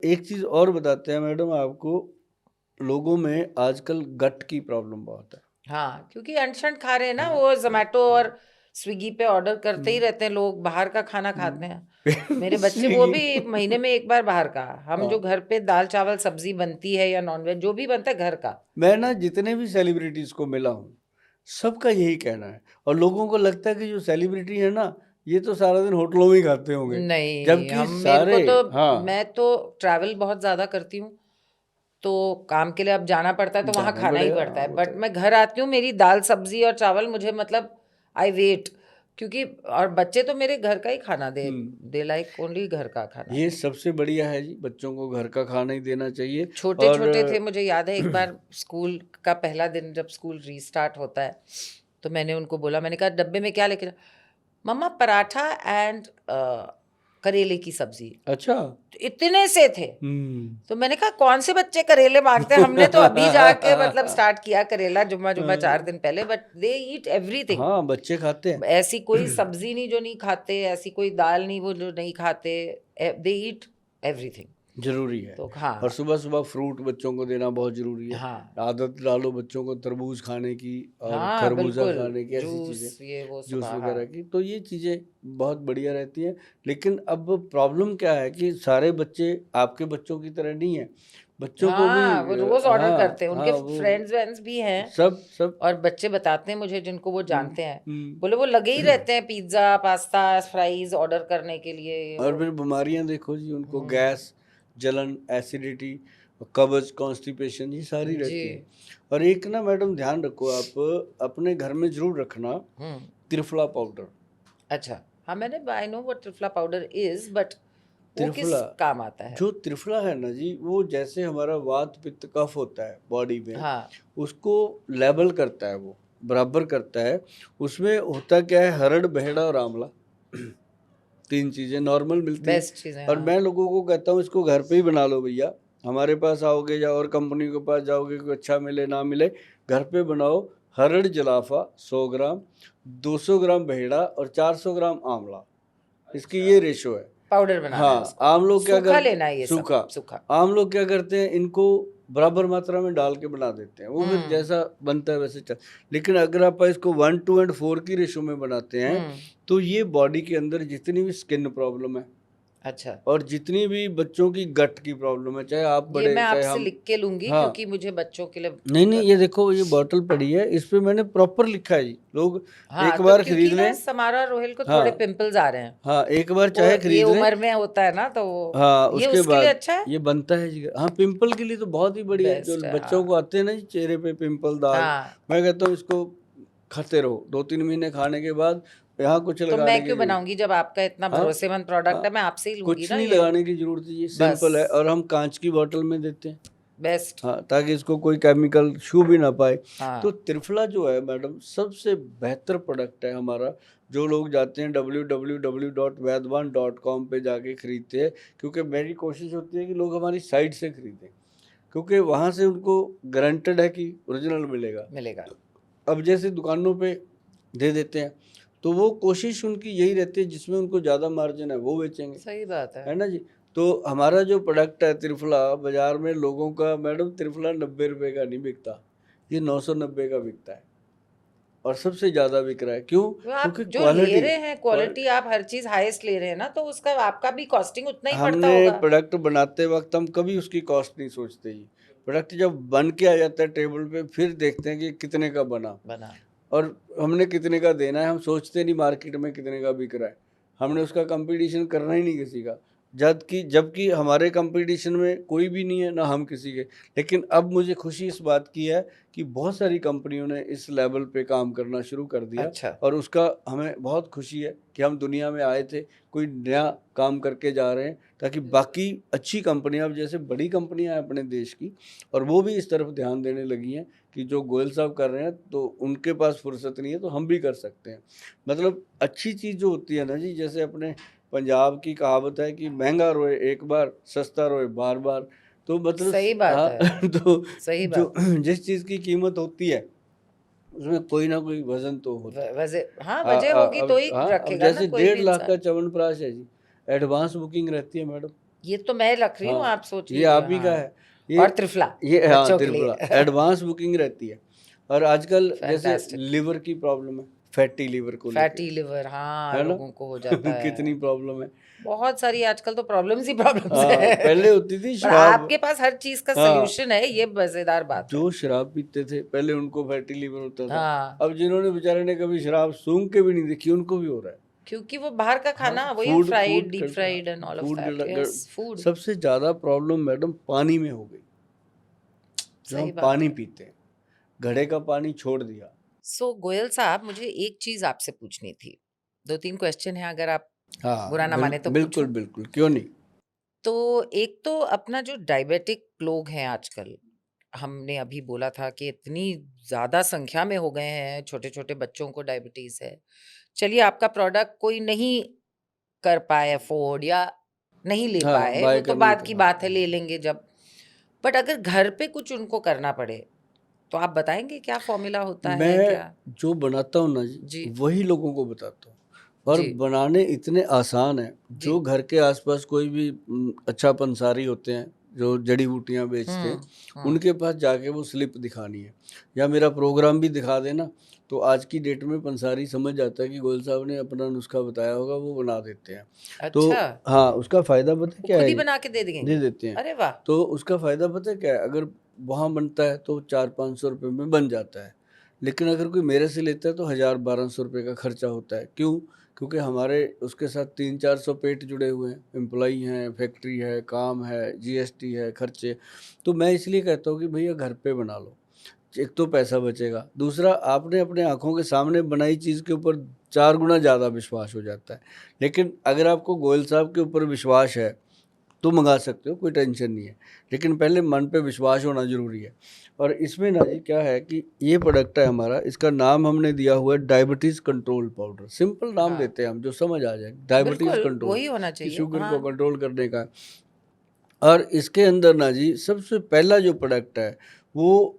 एक चीज़ और बताते हैं मैडम आपको, लोगों में आजकल गट की प्रॉब्लम बहुत है। हाँ, क्योंकि अंट-शंट खा रहे हैं ना, वो ज़ोमैटो और स्विगी पे ऑर्डर करते ही रहते हैं लोग, बाहर का खाना खाते हैं। मेरे बच्चे वो स्विगी भी महीने में 1 बार बाहर का। हम जो हाँ, घर पे दाल-चावल सब्ज़ी बनती है या नॉन-वेज जो भी बनता है घर का। मैं ना जितने भी सेलिब्रिटीज़ को मिला हूँ, सबका यही कहना है और लोगों को लगता है कि जो सेलिब्रिटी है ना, ये तो सारा दिन होटलों में ही खाते होंगे। नहीं, जबकि हम मेरे को सारे तो हाँ, मैं तो ट्रैवल बहुत ज़्यादा करती हूँ, तो काम के लिए अब जाना पड़ता है तो वहाँ जाना खाना ही पड़ेगा। पड़ता हाँ, है। वो तो बट है। मैं घर आती हूँ, मेरी दाल सब्ज़ी और चावल मुझे मतलब आई वेट, क्योंकि और बच्चे तो मेरे घर का ही खाना दे लाइक ओनली घर का खाना। ये सबसे बढ़िया है जी, बच्चों को घर का खाना ही देना चाहिए और छोटे-छोटे थे, मुझे याद है एक बार स्कूल का पहला दिन जब स्कूल रीस्टार्ट होता है, तो मैंने उनको बोला, मैंने कहा डब्बे में क्या लेके जा मम्मा पराठा एंड करेले की सब्जी। अच्छा। तो इतने से थे, हुँ। तो मैंने कहा कौन से बच्चे करेले मांगते हैं, हमने तो अभी जाके मतलब स्टार्ट किया करेला जुम्मा जुम्मा 4 दिन पहले, बट दे ईट एवरीथिंग। हाँ, बच्चे खाते हैं। ऐसी कोई सब्जी नहीं जो नहीं खाते, ऐसी कोई दाल नहीं वो जो नहीं खाते, दे ईट एवरीथिंग। ज़रूरी है तो और हाँ, सुबह-सुबह फ्रूट बच्चों को देना बहुत ज़रूरी है। हाँ, आदत डालो बच्चों को तरबूज खाने की और हाँ, खरबूजा बिल्कुल, खाने की, ऐसी चीज़ें, जूस ये वो सब, जूस हाँ, वगैरह हाँ। की, तो ये चीज़ें बहुत बढ़िया रहती हैं। लेकिन अब प्रॉब्लम क्या है कि सारे बच्चे आपके बच्चों की तरह नहीं हैं। बच्चों को भी हाँ, वो रोज़ ऑर्डर करते हाँ, हैं, उनके हाँ, वो फ्रेंड्स-वेंड्स भी हैं सब और बच्चे बताते हैं मुझे जिनको वो हुँ, जानते हैं, हुँ। बोले वो लगे ही रहते हैं पिज़्ज़ा, पास्ता, फ्राइज़ ऑर्डर करने के लिए ये और वो। फिर बीमारियाँ देखो जी, उनको हुँ, गैस, जलन, एसिडिटी, कब्ज़, कॉन्स्टिपेशन ये सारी जी, रहती हैं। और एक ना मैडम ध्यान रखो आप, अपने घर में ज़रूर रखना हुँ, त्रिफला पाउडर। अच्छा। हाँ, मैंने I know what triphala powder is, but वो त्रिफला किस काम आता है? जो त्रिफला है ना जी, वो जैसे हमारा वात, पित्त, कफ होता है बॉडी में, हाँ, उसको लेवल करता है वो, बराबर करता है। उसमें होता क्या है, हरड़, बहेड़ा और आंवला 3 चीज़ें नॉर्मल मिलती हैं बेस्ट चीज़ है, और हाँ। मैं लोगों को कहता हूँ इसको घर पे ही बना लो भैया। हमारे पास आओगे या और कंपनी के पास जाओगे, कोई अच्छा मिले ना मिले, घर पे बनाओ। हरड़ जलाफा 100 ग्राम, 200 ग्राम बहेड़ा और 400 ग्राम आंवला, इसकी ये रेशो है। पाउडर बनाना है हाँ, उसको, आम लोग क्या सूखा करते लेना है ये सब, सूखा, सूखा। आम लोग क्या करते हैं, इनको बराबर मात्रा में डाल के बना देते हैं, वो फिर हुँ, जैसा बनता है वैसे चल। लेकिन अगर आप इसको 1 टू एंड 4 की रेशो में बनाते हैं, हुँ, तो ये बॉडी के अंदर जितनी भी स्किन प्रॉब्लम है अच्छा। और जितनी भी बच्चों की गट की प्रॉब्लम है, चाहे आप ये बड़े मैं चाहे आपसे हम लिख के लूँगी हाँ, क्योंकि मुझे बच्चों के लिए नहीं, नहीं, ये देखो ये बॉटल पड़ी है, इस पे मैंने प्रॉपर लिखा है जी। लोग हाँ, एक तो बार क्योंकि खरीद ना लें समारा रोहिल को थोड़े हाँ, पिंपल्स आ रहे हैं। हाँ, एक बार वो चाहे ये खरीद लें उम्र में होता है ना, तो वो हाँ, ये उसके उसके लिए बाद अच्छा है? ये बनता है जी। हाँ, पिंपल के लिए तो बहुत ही बढ़िया है, जो बेस्ट है, बच्चों को हाँ। आते हैं ना जी चेहरे पे पिंपल, दाग, हाँ, मैं कहता हूँ इसको खाते रहो, 2-3 महीने खाने के बाद यहाँ कुछ तो मैं लगाने की क्यों ज़रूरत बनाऊँगी जब आपका इतना हाँ, भरोसेमंद प्रोडक्ट है, हाँ, मैं आपसे ही लूँगी कुछ ना नहीं ये। लगाने की ज़रूरत है, ये बस, सिंपल है और हम काँच की बॉटल में देते हैं। बेस्ट, हाँ, ताकि इसको कोई केमिकल छू भी ना पाए। तो हाँ। त्रिफला जो है मैडम सबसे बेहतर प्रोडक्ट है हमारा, जो लोग जाते हैं www.वैदवान.com पे जाके खरीदते हैं, क्योंकि मेरी कोशिश होती है कि लोग हमारी साइट से खरीदें, क्योंकि वहाँ से उनको गारंटेड है कि ओरिजिनल मिलेगा। मिलेगा। अब जैसे दुकानों पे दे देते हैं, तो वो कोशिश उनकी यही रहती है जिसमें उनको ज़्यादा मार्जिन है वो बेचेंगे, सही बात है। है ना जी? तो हमारा जो प्रोडक्ट है त्रिफला, बाज़ार में लोगों का मैडम त्रिफला 90 रुपए का नहीं बिकता, ये 990 का बिकता है और सबसे ज़्यादा बिक रहा है। क्यों? तो आप क्योंकि जो ले क्वालिटी रहे हैं क्वाल क्वालिटी, आप हर चीज़ हाईएस्ट ले रहे हैं ना, तो उसका आपका भी कॉस्टिंग उतना ही पड़ता हमने होगा। प्रोडक्ट बनाते वक़्त हम कभी उसकी कॉस्ट नहीं सोचते जी। प्रोडक्ट जब बन के आ जाता है टेबल पे, फिर देखते हैं कि कितने का बना बना। और हमने कितने का देना है। हम सोचते नहीं मार्केट में कितने का बिक रहा है। हमने उसका कंपटीशन करना ही नहीं किसी का। जबकि हमारे कंपटीशन में कोई भी नहीं है, ना हम किसी के। लेकिन अब मुझे खुशी इस बात की है कि बहुत सारी कंपनियों ने इस लेवल पे काम करना शुरू कर दिया अच्छा, और उसका हमें बहुत खुशी है कि हम दुनिया में आए थे, कोई नया काम करके जा रहे हैं, ताकि बाकी अच्छी कंपनियाँ, अब जैसे बड़ी कंपनियाँ हैं अपने देश की और वो भी इस तरफ ध्यान देने लगी हैं कि जो गोयल साहब कर रहे हैं, तो उनके पास फुर्सत नहीं है, तो हम भी कर सकते हैं। मतलब अच्छी चीज़ जो होती है ना जी, जैसे अपने पंजाब की कहावत है कि महँगा रोए एक बार, सस्ता रोए बार-बार। तो मतलब सही बात हाँ है, तो सही जो बात। जिस चीज़ की कीमत होती है, उसमें कोई ना कोई वज़न तो होता है। वजह, हाँ, वजह होगी तो अब ही हाँ, अब रखेगा ना जैसे कोई भी 1.5 लाख का इंसान। च्यवनप्राश है जी, एडवांस बुकिंग रहती है मैडम। ये तो मैं रख रही हूँ, हाँ, आप सोच ये लीजिए। आप ही का हाँ। है ये। और त्रिफला ये हाँ बच्चों के त्रिफला लिए। एडवांस बुकिंग रहती है। और आजकल जैसे फैंटास्टिक। लिवर की प्रॉब्लम है, फैटी लिवर को लेके, फैटी लिवर, हाँ, है ना? लोगों को हो जाता कितनी है। प्रॉब्लम है। बहुत सारी आजकल तो प्रॉब्लम्स ही प्रॉब्लम्स हाँ, है। पहले होती थी पर शराब। आपके पास हर चीज का हाँ, सलूशन है, ये मजेदार बात है। जो शराब पीते थे पहले उनको फैटी लिवर होता था। हाँ, अब जिन्होंने बेचारे ने कभी शराब सूंघ के भी नहीं देखी उनको भी हो रहा है। क्योंकि वो बाहर का हाँ, खाना, वही food fried, food deep fried and all of food that. Yes, food. सबसे ज्यादा प्रॉब्लम मैडम पानी में हो गई। जो हम सही बात पानी है। पीते हैं, घड़े का पानी छोड़ दिया। सो गोयल साहब, मुझे एक चीज आपसे पूछनी थी। 2-3 क्वेश्चन है, अगर आप हाँ, बुरा ना माने तो बिल्कुल पूछूं। बिल्कुल, क्यों नहीं। तो एक तो अपना जो डायबिटिक लोग हैं आजकल, हमने अभी बोला था कि इतनी ज़्यादा संख्या में हो गए हैं, छोटे-छोटे बच्चों को डायबिटीज़ है। चलिए, आपका प्रोडक्ट कोई नहीं कर पाए अफ़ोर्ड या नहीं ले हाँ, पाए, बाय वो तो करने बाद तो की हाँ। बात है, ले लेंगे जब। बट अगर घर पे कुछ उनको करना पड़े, तो आप बताएँगे क्या फ़ॉर्मूला होता है मैं क्या? जो बनाता हूँ ना जी, जी, वही लोगों को बताता हूँ। और जी, बनाने इतने आसान हैं। जी। जो घर के आसपास कोई भी अच्छा पंसारी होते हैं जो जड़ी बूटियाँ बेचते हैं, हुँ, हुँ। उनके पास जाके वो स्लिप दिखानी है या मेरा प्रोग्राम भी दिखा देना। तो आज की डेट में पंसारी समझ जाता है कि गोयल साहब ने अपना नुस्खा बताया होगा, वो बना देते हैं। तो अच्छा, हाँ, उसका फ़ायदा पता है वो क्या खुद है ही जी? बना के दे दे देंगे? देते हैं। अरे वाह! तो उसका फ़ायदा पता है क्या है? अगर वहाँ बनता है तो 400-500 रुपये में बन जाता है। लेकिन अगर कोई मेरे से लेता है तो 1000-1200 रुपये का खर्चा होता है। क्यों? क्योंकि हमारे उसके साथ 300-400 पेट जुड़े हुए हैं, एम्प्लॉई हैं, फैक्ट्री है, काम है, जीएसटी है, खर्चे। तो मैं इसलिए कहता हूँ कि भैया घर पे बना लो। एक तो पैसा बचेगा, दूसरा आपने अपने आँखों के सामने बनाई चीज़ के ऊपर 4 गुना ज़्यादा विश्वास हो जाता है। लेकिन अगर आपको गोयल साहब के ऊपर विश्वास है तो मंगा सकते हो, कोई टेंशन नहीं है। लेकिन पहले मन पे विश्वास होना ज़रूरी है। और इसमें ना जी क्या है कि ये प्रोडक्ट है हमारा, इसका नाम हमने दिया हुआ है डायबिटीज़ कंट्रोल पाउडर। सिंपल नाम हाँ, देते हैं हम, जो समझ आ जाए, डायबिटीज़ बिल्कुल, कंट्रोल, वही होना कि चाहिए। शुगर को हाँ, कंट्रोल करने का। और इसके अंदर ना जी सबसे पहला जो प्रोडक्ट है वो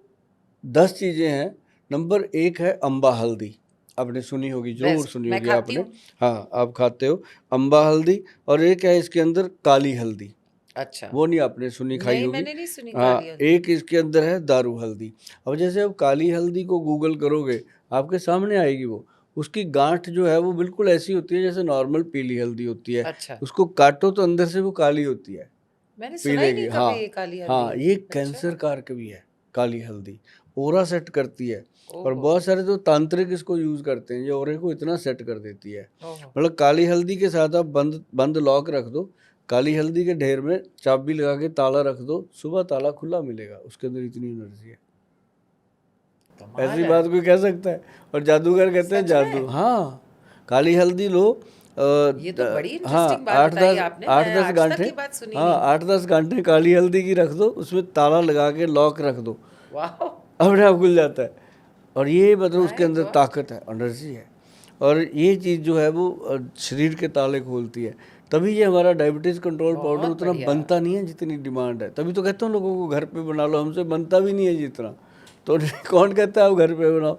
10 चीज़ें हैं। नंबर 1 है अम्बा हल्दी, आपने सुनी होगी, ज़रूर बेस्ट, सुनी मैं होगी खाती आपने। हूँ। हाँ, आप खाते हो अम्बा हल्दी। और एक है इसके अंदर काली हल्दी, अच्छा, वो नहीं आपने सुनी खाई नहीं, होगी। मैंने नहीं सुनी काली हाँ, हल्दी। एक इसके अंदर है दारू हल्दी। अब जैसे आप काली हल्दी को गूगल करोगे, आपके सामने आएगी वो। उसकी गांठ जो है वो बिल्कुल ऐसी होती है जैसे नॉर्मल पीली हल्दी होती है। अच्छा, उसको काटो तो अंदर से वो काली होती है, मैंने सुना ही पीले की। नहीं हाँ, कभी ये काली हाँ, हल्दी। ये कैंसर अच्छा, कारक भी है काली हल्दी, ओरा सेट करती है। और ओहो, बहुत सारे तो तांत्रिक इसको यूज़ करते हैं, ये ओरे को इतना सेट कर देती है। ओहो, मतलब काली हल्दी के साथ आप बंद बंद लॉक रख दो, काली हल्दी के ढेर में चाबी लगा के ताला रख दो, सुबह ताला खुला मिलेगा, उसके अंदर इतनी एनर्जी है। कमाल ऐसी है। बात कोई कह सकता है? और जादूगर कहते हैं सच जादू। में? हाँ, काली हल्दी लो। ये तो बड़ी हाँ, इंटरेस्टिंग बात बताई आपने, आठ मैं दस आज तक गांठें। ये बात सुनी हाँ, नहीं। 8-10 गांठें काली हल्दी की रख दो, उसमें ताला लगा के लॉक रख दो, वाह, अपने आप खुल जाता है। और ये मतलब उसके माय अंदर गॉड, ताकत है, एनर्जी है। और ये चीज़ जो है वो शरीर के ताले खोलती है। तभी ये हमारा डायबिटीज़ कंट्रोल पाउडर बहुत उतना बढ़िया। बनता नहीं है जितनी डिमांड है। तभी तो कहता हूँ लोगों को घर पे बना लो, हमसे बनता भी नहीं है जितना। तो कौन कहता है आप घर पे बनाओ?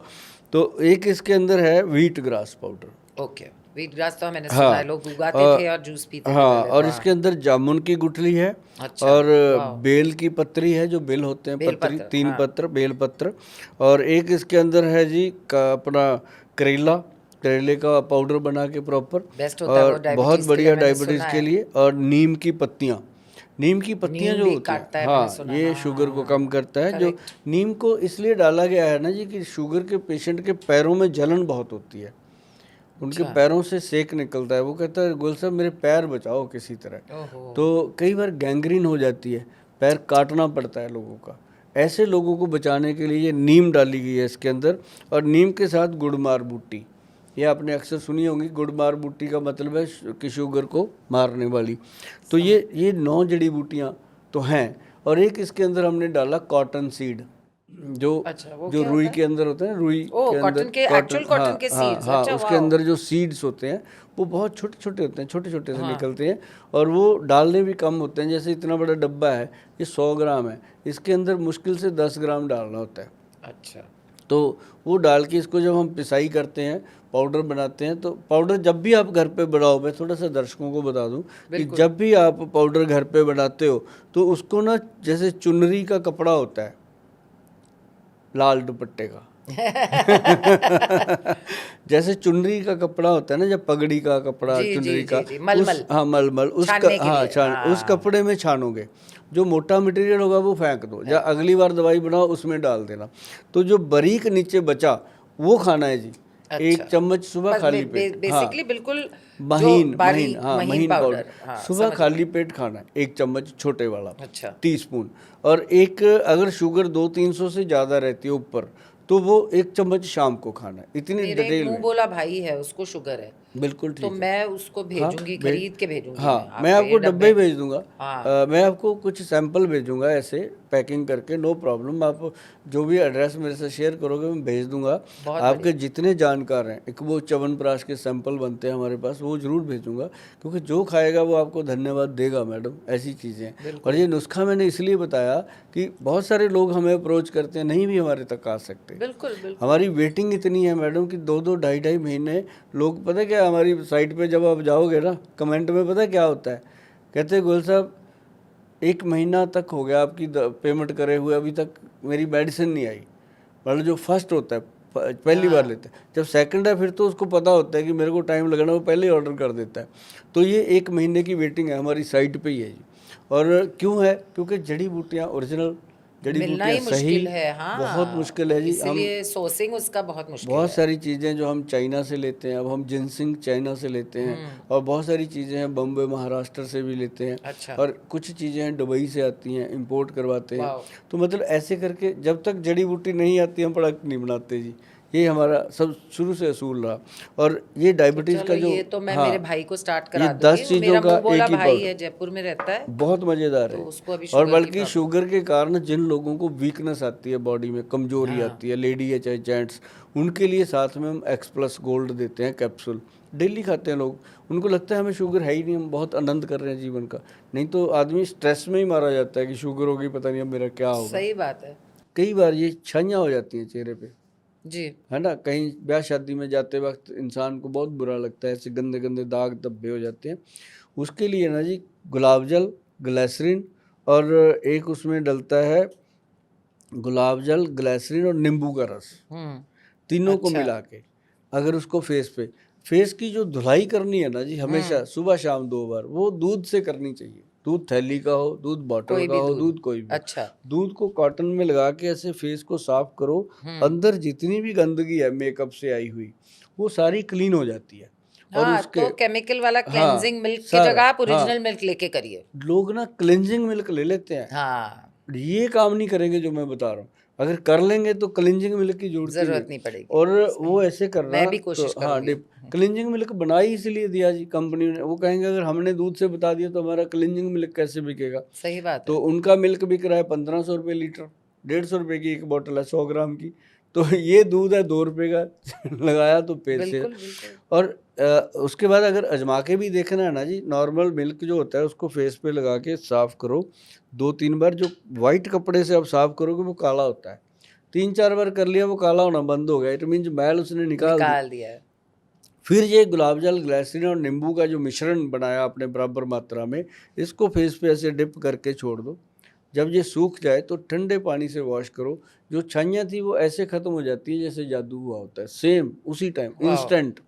तो एक इसके अंदर है wheat grass powder. Okay, wheat grass तो मैंने सुना है, हाँ, लोग उगाते थे और जूस पीते थे हाँ, पहले। और वाह, इसके अंदर जामुन की गुठली है। अच्छा, और वाह, बेल की पत्री है, जो बेल होते हैं पत्री, बेलपत्र, 3 हाँ, पत्र बेल पत्र। और एक इसके अंदर है जी का अपना करेला, करेले का पाउडर बना के प्रॉपर। बेस्ट होता है वो और बहुत डायबिटीज के लिए, बढ़िया मैंने सुना डायबिटीज़ के है। लिए। और नीम की पत्तियाँ, नीम की पत्तियाँ नीम जो भी होती हैं, काटता है, मैंने हाँ, सुना, ये शुगर को कम हाँ, करता है। जो करेक्ट। नीम को इसलिए डाला गया है ना जी कि शुगर के पेशेंट के पैरों में जलन बहुत होती है, उनके अच्छा, पैरों से सेक निकलता है। वो कहता है गोल साहब मेरे पैर बचाओ किसी तरह। ओहो, तो कई बार गैंग्रीन हो जाती है, पैर काटना पड़ता है लोगों का। ऐसे लोगों को बचाने के लिए ये नीम डाली गई है इसके अंदर। और नीम के साथ गुड़मार बूटी, ये आपने अक्सर सुनी होगी। गुड़मार बूटी का मतलब है कि शुगर को मारने वाली। तो ये 9 जड़ी बूटियाँ तो हैं। और एक इसके अंदर हमने डाला कॉटन सीड, जो अच्छा, वो जो क्या रुई होता है? के अंदर होता है, रुई ओह, के अंदर कॉटन के, कॉटन। एक्चुअल हाँ, कॉटन के हाँ, सीड्स, हाँ, अच्छा, उसके वाह, अंदर जो सीड्स होते हैं वो बहुत छोटे छोटे होते हैं, छोटे छोटे से हाँ, निकलते हैं। और वो डालने भी कम होते हैं। जैसे इतना बड़ा डब्बा है, ये 100 ग्राम है, इसके अंदर मुश्किल से 10 ग्राम डालना होता है। अच्छा, तो वो डाल के इसको जब हम पिसाई करते हैं, पाउडर बनाते हैं, तो पाउडर जब भी आप घर पे बनाओ, मैं थोड़ा सा दर्शकों को बता दूं कि बिल्कुल। जब भी आप पाउडर घर पे बनाते हो तो उसको ना जैसे चुनरी का कपड़ा होता है लाल दुपट्टे का जैसे चुनरी का कपड़ा होता है ना, जब पगड़ी का कपड़ा जी जी चुनरी जी का जी, मलमल उस हाँ मलमल उसका छानने के हाँ लिए, छान उस हाँ। कपड़े में छानोगे, जो मोटा मटेरियल होगा वो फेंक दो, या अगली बार दवाई बनाओ उसमें डाल देना, तो जो बारीक नीचे बचा वो खाना है जी। एक अच्छा। चम्मच सुबह बस खाली पेट, हाँ बेसिकली बिल्कुल जो महीन बारीक हाँ महीन महीन पाउडर, पाउडर हाँ सुबह समझ खाली पेट खाना है, एक चम्मच छोटे वाला, अच्छा। टीस्पून। और एक अगर शुगर 200-300 से ज़्यादा रहती है ऊपर तो वो एक चम्मच शाम को खाना है, इतनी मेरे एक डिटेल मुंह में। बोला भाई है, उसको शुगर है, बिल्कुल तो ठीक है। मैं उसको हाँ भेजूंगी, भेज खरीद के भेजूंगी मैं हाँ मैं आपको आपको ये डब्बे ही भेज दूंगा। हाँ मैं आपको कुछ सैंपल भेजूंगा ऐसे पैकिंग करके, नो प्रॉब्लम। आप जो भी एड्रेस मेरे से शेयर करोगे मैं भेज दूंगा। बहुत आपके बढ़िया। जितने जानकार हैं, एक वो च्यवनप्राश के सैंपल बनते हैं हमारे पास, वो ज़रूर भेजूंगा, क्योंकि जो खाएगा वो आपको धन्यवाद देगा मैडम, ऐसी चीज़ें हैं। और बिल्कुल ये नुस्खा मैंने इसलिए बताया कि बहुत सारे लोग हमें अप्रोच करते हैं, नहीं भी हमारे तक आ सकते। बिल्कुल बिल्कुल। हमारी वेटिंग इतनी है मैडम कि 2-2 ढाई-ढाई महीने लोग, पता है क्या, हमारी साइट पे जब आप जाओगे ना, कमेंट में पता है क्या होता है, कहते हैं गोयल साहब 1 महीना तक हो गया आपकी पेमेंट करे हुए, अभी तक मेरी मेडिसिन नहीं आई। मतलब जो फर्स्ट होता है पहली बार लेते हैं, जब सेकंड है फिर तो उसको पता होता है कि मेरे को टाइम लगना, वो पहले ही ऑर्डर कर देता है। तो ये 1 महीने की वेटिंग है, हमारी साइट पे ही है जी। और क्यों है? क्योंकि जड़ी बूटियाँ ओरिजिनल, जड़ी मिलना बूटियाँ ही सही मुश्किल है, बहुत हाँ, मुश्किल है जी। हम इसीलिए सोर्सिंग उसका बहुत मुश्किल बहुत है। सारी चीज़ें जो हम चाइना से लेते हैं, अब हम जिनसिंग चाइना से लेते हैं, और बहुत सारी चीज़ें हैं बम्बे महाराष्ट्र से भी लेते हैं, अच्छा। और कुछ चीज़ें हैं दुबई से आती हैं, इंपोर्ट करवाते हैं। वाह। तो मतलब ऐसे करके जब तक जड़ी बूटी नहीं आती हम प्रोडक्ट नहीं बनाते जी। ये हमारा सब शुरू से असूल रहा। और ये तो डायबिटीज़ चलो का जो, ये तो मैं हाँ मेरे भाई को स्टार्ट ये करा 10 दूंगी, वो चीज़ों मेरा का मुंह बोला एक ही भाई पाउडर, है, जयपुर में रहता है, बहुत मज़ेदार तो है। उसको अभी और शुगर की बल्कि प्रॉब्लम। शुगर के कारण जिन लोगों को वीकनेस आती है बॉडी में, कमजोरी हाँ आती है, लेडी है चाहे जेंट्स, उनके लिए साथ में हम एक्स प्लस गोल्ड देते हैं कैप्सूल, डेली खाते हैं लोग। उनको लगता है हमें शुगर है ही नहीं, हम बहुत आनंद कर रहे हैं जीवन का, नहीं तो आदमी स्ट्रेस में ही मारा जाता है कि शुगर होगी, पता नहीं अब मेरा क्या होगा। सही बात है कई बार ये छाइयाँ हो जाती हैं चेहरे पे, जी। है ना, कहीं ब्याह शादी में जाते वक्त इंसान को बहुत बुरा लगता है, ऐसे गंदे गंदे दाग धब्बे हो जाते हैं। उसके लिए ना जी गुलाब जल, ग्लिसरीन, और एक उसमें डलता है गुलाब जल, ग्लिसरीन और नींबू का रस, तीनों को अच्छा। मिला के अगर उसको फेस की जो धुलाई करनी है ना जी, हमेशा सुबह शाम 2 बार, वो दूध से करनी चाहिए। दूध थैली का हो, दूध बॉटल कोई का भी हो, दूध। दूध कोई भी हो। अच्छा। दूध को कॉटन में लगा के ऐसे फेस को साफ करो, अंदर जितनी भी गंदगी है मेकअप से आई हुई वो सारी क्लीन हो जाती है। और हाँ, उसके तो केमिकल वाला हाँ क्लेंजिंग मिल्क की सारा जगह आप हाँ, ओरिजिनल मिल्क लेके करिए। लोग ना क्लिनजिंग मिल्क ले लेते हैं, हाँ, ये काम नहीं करेंगे जो मैं बता रहा हूँ। अगर कर लेंगे तो क्लिनजिंग मिल्क की जरूरत ही जरूरत नहीं। नहीं पड़ेगी। और सही। वो ऐसे करना मैं भी तो कोशिश हाँ, करूंगी। डिप क्लिनजिंग मिल्क बना ही इसलिए दिया जी कंपनी ने, वो कहेंगे अगर हमने दूध से बता दिया तो हमारा क्लिनजिंग मिल्क कैसे बिकेगा। सही बात तो है। उनका मिल्क बिक रहा है 1500 रुपये लीटर, 150 रुपये की एक बोतल है 100 ग्राम की, तो ये दूध है 2 रुपये का लगाया तो पैसे। बिल्कुल बिल्कुल। और उसके बाद अगर अजमा के भी देखना है ना जी, नॉर्मल मिल्क जो होता है उसको फेस पे लगा के साफ करो 2-3 बार, जो वाइट कपड़े से आप साफ करोगे वो काला होता है, 3-4 बार कर लिया वो काला होना बंद हो गया, इट मीन मैल उसने निकाल दी। निकाल दिया है। फिर ये गुलाब जल, ग्लिसरीन और नींबू का जो मिश्रण बनाया आपने बराबर मात्रा में, इसको फेस पे ऐसे डिप करके छोड़ दो। जब ये सूख जाए तो ठंडे पानी से वॉश करो, जो छाइयाँ थी वो ऐसे ख़त्म हो जाती है जैसे जादू हुआ होता है, सेम उसी टाइम वाह। इंस्टेंट,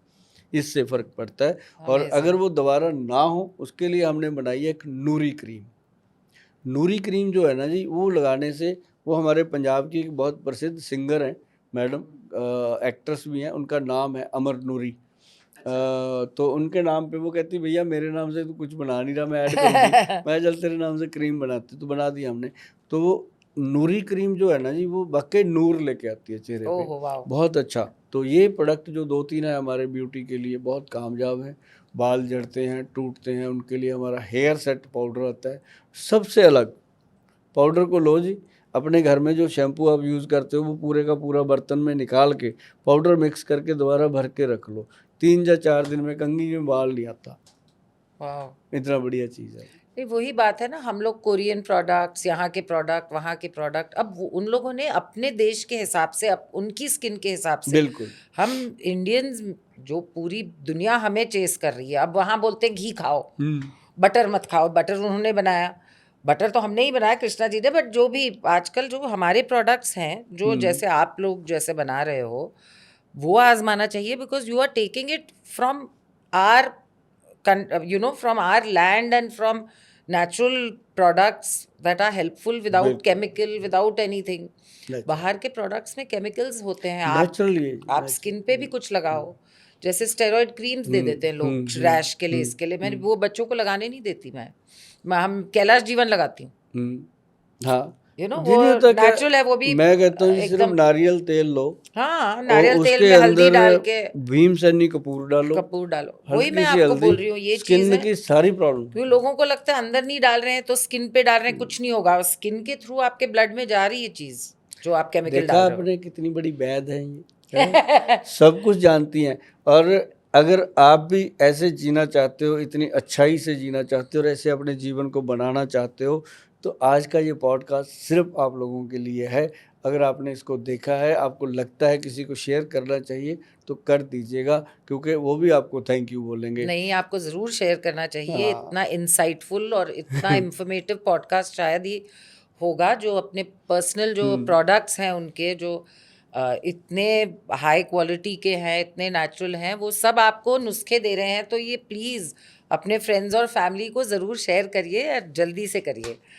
इससे फ़र्क पड़ता है। और अगर अमेजिंग। वो दोबारा ना हो उसके लिए हमने बनाई है एक नूरी क्रीम। नूरी क्रीम जो है ना जी, वो लगाने से, वो हमारे पंजाब की एक बहुत प्रसिद्ध सिंगर हैं मैडम, एक्ट्रेस भी हैं, उनका नाम है अमर नूरी। तो उनके नाम पे वो कहती भैया मेरे नाम से तो कुछ बना नहीं रहा, मैं ऐड करूँगी, मैं चल तेरे नाम से क्रीम बनाती, तो बना दी हमने। तो वो नूरी क्रीम जो है ना जी, वो वाकई नूर लेके आती है चेहरे पे, ओह वाह। बहुत अच्छा। तो ये प्रोडक्ट जो 2-3 है हमारे ब्यूटी के लिए बहुत कामयाब है। बाल झड़ते हैं, टूटते हैं, उनके लिए हमारा हेयर सेट पाउडर आता है, सबसे अलग पाउडर को लो जी, अपने घर में जो शैम्पू आप यूज़ करते हो वो पूरे का पूरा बर्तन में निकाल के पाउडर मिक्स करके दोबारा भर के रख लो, 3 या 4 दिन में कंघी में बाल नहीं आता, वाह। इतना बढ़िया चीज़ है। नहीं, वही बात है ना, हम लोग कोरियन प्रोडक्ट्स, यहाँ के प्रोडक्ट, वहाँ के प्रोडक्ट, अब उन लोगों ने अपने देश के हिसाब से, उनकी स्किन के हिसाब से, बिल्कुल। हम इंडियंस जो पूरी दुनिया हमें चेस कर रही है, अब वहाँ बोलते हैं घी खाओ, बटर मत खाओ, बटर उन्होंने बनाया, बटर तो हमने ही बनाया, कृष्णा जी ने, बट जो भी आजकल जो हमारे प्रोडक्ट्स हैं, जो जैसे आप लोग जैसे बना रहे हो, वो आजमाना चाहिए, because you are taking it from our from our land and from natural products that are helpful without बिल्कुल। chemical, without anything. Natural। बाहर के प्रोडक्ट्स में केमिकल्स होते हैं, नेचुरली आप स्किन पे भी कुछ लगाओ, जैसे स्टेरॉइड क्रीम्स दे देते हैं लोग रैश के लिए, इसके लिए मैं वो बच्चों को लगाने नहीं देती, मैं हम कैलाश जीवन लगाती हूँ, हाँ, वो नेचुरल है, वो भी मैं कहता हूँ सिर्फ एकदम, नारियल तेल लो, हाँ, और नारियल तेल उसके में हल्दी अंदर डाल के भीमसेनी कपूर डालो, डालो, वही मैं हल्की सी आपको बोल हल्दी, रही हूँ, ये चीज स्किन है, की सारी प्रॉब्लम। क्योंकि लोगों को लगता है अंदर नहीं डाल रहे हैं तो स्किन पे डाल रहे हैं, कुछ नहीं होगा, स्किन के थ्रू आपके ब्लड में जा रही है चीज जो आप केमिकल देखा डाल रहे आपने कितनी बड़ी वैद है ये, हैं? सब कुछ जानती हैं। और अगर आप भी ऐसे जीना चाहते हो, इतनी अच्छाई से जीना चाहते हो और ऐसे अपने जीवन को बनाना चाहते हो, तो आज का ये पॉडकास्ट सिर्फ आप लोगों के लिए है। अगर आपने इसको देखा है, आपको लगता है किसी को शेयर करना चाहिए, तो कर दीजिएगा, क्योंकि वो भी आपको थैंक यू बोलेंगे। नहीं, आपको ज़रूर शेयर करना चाहिए, हाँ। इतना इंसाइटफुल और इतना इंफॉर्मेटिव पॉडकास्ट शायद ही होगा, जो अपने पर्सनल जो प्रोडक्ट्स हैं उनके, जो इतने हाई क्वालिटी के हैं, इतने नेचुरल हैं, वो सब आपको नुस्खे दे रहे हैं, तो ये प्लीज़ अपने फ्रेंड्स और फैमिली को ज़रूर शेयर करिए, जल्दी से करिए।